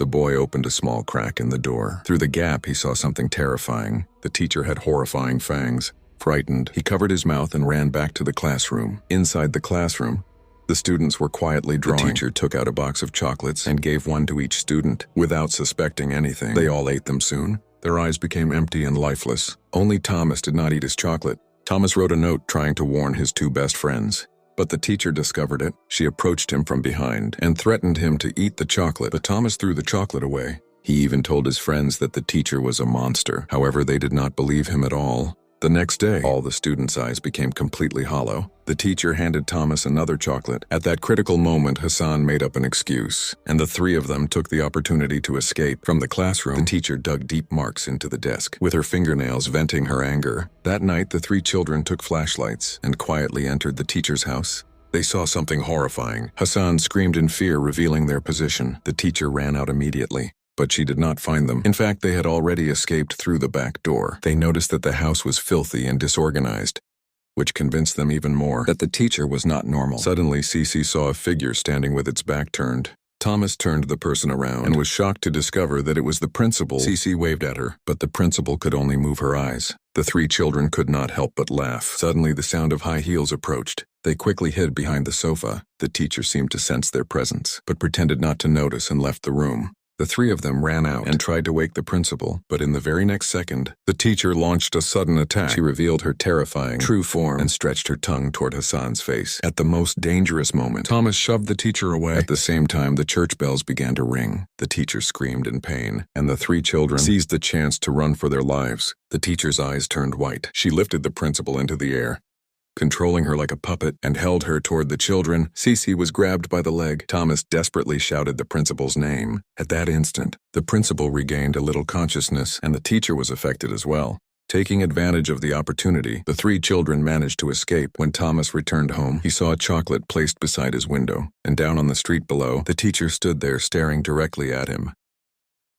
The boy opened a small crack in the door. Through the gap, he saw something terrifying. The teacher had horrifying fangs. Frightened, he covered his mouth and ran back to the classroom. Inside the classroom, the students were quietly drawing. The teacher took out a box of chocolates and gave one to each student, without suspecting anything. They all ate them soon. Their eyes became empty and lifeless. Only Thomas did not eat his chocolate. Thomas wrote a note trying to warn his two best friends. But the teacher discovered it. She approached him from behind and threatened him to eat the chocolate, but Thomas threw the chocolate away. He even told his friends that the teacher was a monster. However, they did not believe him at all. The next day, all the students' eyes became completely hollow. The teacher handed Thomas another chocolate. At that critical moment, Hassan made up an excuse, and the three of them took the opportunity to escape. From the classroom, the teacher dug deep marks into the desk, with her fingernails venting her anger. That night, the three children took flashlights and quietly entered the teacher's house. They saw something horrifying. Hassan screamed in fear, revealing their position. The teacher ran out immediately, but she did not find them. In fact, they had already escaped through the back door. They noticed that the house was filthy and disorganized, which convinced them even more that the teacher was not normal. Suddenly, Cece saw a figure standing with its back turned. Thomas turned the person around and was shocked to discover that it was the principal. Cece waved at her, but the principal could only move her eyes. The three children could not help but laugh. Suddenly, the sound of high heels approached. They quickly hid behind the sofa. The teacher seemed to sense their presence, but pretended not to notice and left the room. The three of them ran out and tried to wake the principal, but in the very next second, the teacher launched a sudden attack. She revealed her terrifying true form and stretched her tongue toward Hassan's face. At the most dangerous moment, Thomas shoved the teacher away. At the same time, the church bells began to ring. The teacher screamed in pain, and the three children seized the chance to run for their lives. The teacher's eyes turned white. She lifted the principal into the air, controlling her like a puppet, and held her toward the children. Cece was grabbed by the leg. Thomas desperately shouted the principal's name. At that instant, the principal regained a little consciousness, and the teacher was affected as well. Taking advantage of the opportunity, the three children managed to escape. When Thomas returned home, he saw a chocolate placed beside his window, and down on the street below, the teacher stood there staring directly at him.